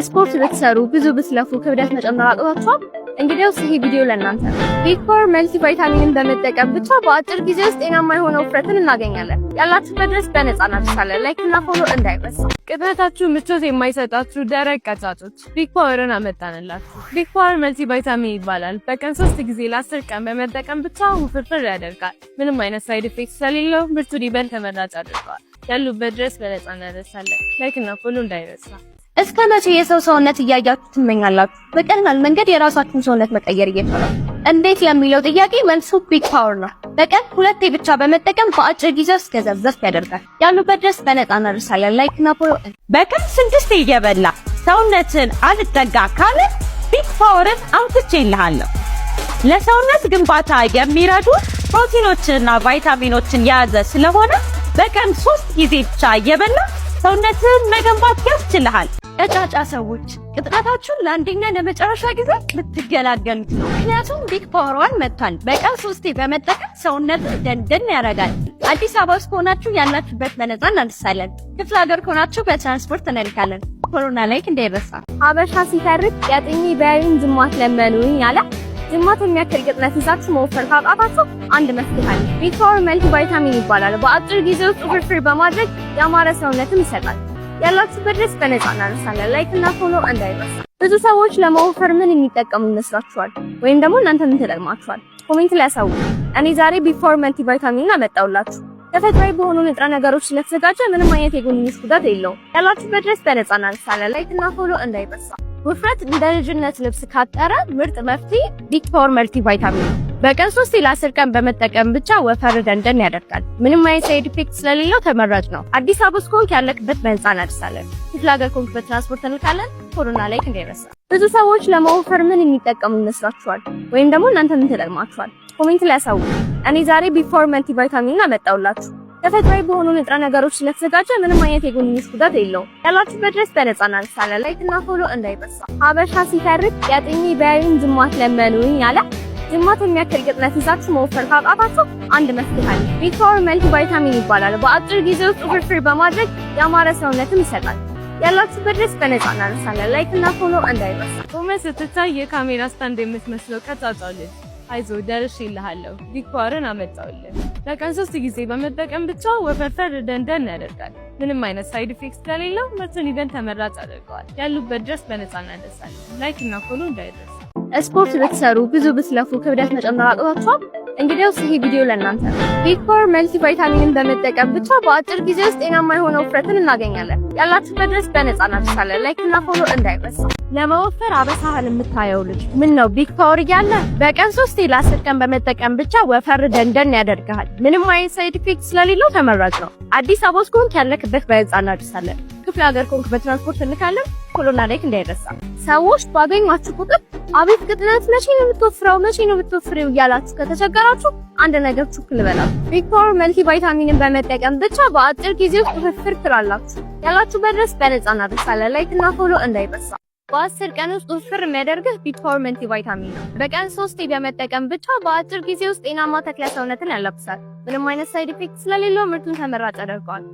ስፖርት ልትሰሩ ብዙ ብትለፉ ክብደት መጨመር አቅቷችኋል? እንግዲያውስ ይሄ ቪዲዮ ለእናንተ ነው። ቢግ ፓወር መልቲ ቫይታሚንን በመጠቀም ብቻ በአጭር ጊዜ ውስጥ ጤናማ የሆነ ውፍረትን እናገኛለን። ያላችሁበት ድረስ በነፃ እናደርሳለን። ላይክ እና ፎሎ እንዳይረሳ። ቅጥነታችሁ ምቾት የማይሰጣችሁ ደረቅ ቀጫጮች ቢግ ፓወርን አመጣንላችሁ። ቢግ ፓወር መልቲ ቫይታሚን ይባላል። በቀን 3 ጊዜ ለ10 ቀን በመጠቀም ብቻ ውፍርፍር ያደርጋል። ምንም አይነት ሳይድ ኢፌክት ስለሌለው ምርቱ ሊበን ተመራጭ አድርገዋል። ያሉበት ድረስ በነፃ እናደርሳለን። ላይክ እና ፎሎ እንዳይረሳ። እስከ መቼ የሰው ሰውነት እያያችሁ ትመኛላችሁ? በቀላል መንገድ የራሳችሁን ሰውነት መቀየር እየቻላችሁ እንዴት ለሚለው ጥያቄ መልሱ ቢግ ፓወር ነው። በቀን 2 ብቻ በመጠቀም በአጭር ጊዜ ውስጥ ገዘፍ ያደርጋል። ያሉበት ድረስ በነፃ እናደርሳለን። ላይክ እና ፎሎ። በቀን 6 እየበላ ሰውነትን አልጠጋ ካለ ቢግ ፓወርን አውጥቼልሃለሁ። ለሰውነት ግንባታ የሚረዱ ፕሮቲኖችንና ቫይታሚኖችን የያዘ ስለሆነ በቀን 3 ጊዜ ብቻ እየበላ ሰውነትን መገንባት ያስችልሃል። ቀጫጫ ሰዎች ቅጥነታችሁን ለአንደኛ ለመጨረሻ ጊዜ ልትገላገሉት ነው። ምክንያቱም ቢግ ፓወርን መጥቷል። በቀን 3 በመጠቀም ሰውነትን ደንደን ያደርጋል። አዲስ አበባ ውስጥ ከሆናችሁ ያላችሁበት በነፃ እናደርሳለን። ክፍለ ሀገር ከሆናችሁ በትራንስፖርት እንልካለን። ኮሮና ላይክ እንዳይረሳ። ሀበሻ ሲተርክ ያጥኝ በያዩን ጅማት ለመኑኝ አለ። ጅማት የሚያክል ቅጥነት ይዛችሁ መወፈር ካቃታችሁ አንድ መፍትሄ አለ። ቢግ ፓወር መልቲ ቫይታሚን ይባላል። በአጭር ጊዜ ውስጥ ውፍርፍር በማድረግ ያማረ ሰውነትን ይሰጣል። ያላችሁበት ድረስ በነፃ እናደርሳለን። ላይክ እና ፎሎ እንዳይረሳ። ብዙ ሰዎች ለመወፈር ምን የሚጠቀሙ ይመስላችኋል? ወይም ደግሞ እናንተ ምን ተጠቅማችኋል? ኮሜንት ላይ አሳውቁ። እኔ ዛሬ ቢግ ፓወር መልቲ ቫይታሚን አመጣውላችሁ። ተፈጥሯዊ በሆኑ ንጥረ ነገሮች ስለተዘጋጀ ምንም አይነት የጎንዮሽ ጉዳት የለውም። ያላችሁበት ድረስ በነፃ እናደርሳለን። ላይክ እና ፎሎ እንዳይረሳ። ውፍረት እንደ ልጅነት ልብስ ካጠረ ምርጥ መፍትሄ ቢግ ፓወር መልቲ ቫይታሚን ነው። በቀን 3 ለ10 ቀን በመጠቀም ብቻ ወፈር ደንደን ያደርጋል። ምንም አይነት ሳይድ ኢፌክት ስለሌለው ተመራጭ ነው። አዲስ አበባ ውስጥ ከሆንክ ያለክበት በነፃ እናደርሳለን። ክፍለ ሀገር ከሆንክ በትራንስፖርት እንልካለን። ኮሮና ላይክ እንዳይረሳ። ብዙ ሰዎች ለመወፈር ምን የሚጠቀሙ ይመስላችኋል? ወይም ደግሞ እናንተ ምን ተጠቅማችኋል? ኮሜንት ላይ አሳውቁ። እኔ ዛሬ ቢግ ፓወር መልቲ ቫይታሚን አመጣውላችሁ። ተፈጥሯዊ በሆኑ ንጥረ ነገሮች ስለተዘጋጀ ምንም አይነት የጎንዮሽ ጉዳት የለውም። ያላችሁበት ድረስ በነፃ እናደርሳለን። ላይክ እና ፎሎ እንዳይረሳ። ሀበሻ ሲተርክ ያጥኝ በያዩን ጅማት ለመኑኝ አለ። ጅማት የሚያክል ቅጥነት ይዛችሁ መወፈር ካቃታችሁ አንድ መፍትሄ አለ። ቢግ ፓወር መልቲ ቫይታሚን ይባላል። በአጭር ጊዜ ውስጥ ውፍርፍር በማድረግ ያማረ ሰውነትን ይሰጣል። ያላችሁበት ድረስ በነፃ እናደርሳለን። ላይክ እና ፎሎ እንዳይረሳ። ቆመህ ስትታይ የካሜራ ስታንድ የምትመስለው ቀጫጫ ልጅ አይዞህ ደርሼልሃለሁ። ቢግ ፓወርን አመጣሁልህ። በቀን 3 ጊዜ በመጠቀም ብቻ ወፈርፈር ደንደን ያደርጋል። ምንም አይነት ሳይድ ኢፌክት ስለሌለው ምርቱን ይበን ተመራጭ አድርገዋል። ያሉበት ድረስ በነፃ እናደርሳለን። ላይክ እና ፎሎ እንዳይረሳ። ስፖርት ልትሰሩ ብዙ ብትለፉ ክብደት መጨመር አቅቷችኋል? እንግዲያውስ ይሄ ቪዲዮ ለእናንተ ነው። ቢግ ፓወር መልቲ ቫይታሚንን በመጠቀም ብቻ በአጭር ጊዜ ውስጥ ጤናማ የሆነ ውፍረትን እናገኛለን። ያላችሁበት ድረስ በነፃ እናደርሳለን። ላይክ እና ፎሎ እንዳይረሳ። ለመወፈር አበሳህን የምታየው ልጅ ምን ነው ቢግ ፓወር እያለ በቀን 3 ለ10 ቀን በመጠቀም ብቻ ወፈር ደንደን ያደርጋል። ምንም አይነት ሳይድ ኢፌክት ስለሌለው ተመራጭ ነው። አዲስ አበባ ውስጥ ከሆንክ ያለክበት በነፃ እናደርሳለን። ክፍለ ሀገር ከሆንክ በትራንስፖርት እንልካለን። ኮሮና ላይክ እንዳይረሳ። ሰዎች ባገኟችሁ ቁጥር አቤት ቅጥነት መቼ ነው የምትወፍረው እያላችሁ ከተቸገራችሁ አንድ ነገር ቹክ ልበላችሁ። ቢግ ፓወር መልቲ ቫይታሚንን በመጠቀም ብቻ በአጭር ጊዜ ውስጥ ውፍርፍር ትላላችሁ። ያላችሁበት ድረስ በነፃ እናደርሳለን። ላይክ እና ፎሎ እንዳይረሳ። በ10 ቀን ውስጥ ውፍር የሚያደርግህ ቢግ ፓወር መልቲ ቫይታሚን ነው። በቀን 3 በመጠቀም ብቻ በአጭር ጊዜ ውስጥ ጤናማ ተክለ ሰውነትን ያላብሳል። ምንም አይነት ሳይድ ኢፌክት ስለሌለው ምርቱን ተመራጭ ያደርገዋል።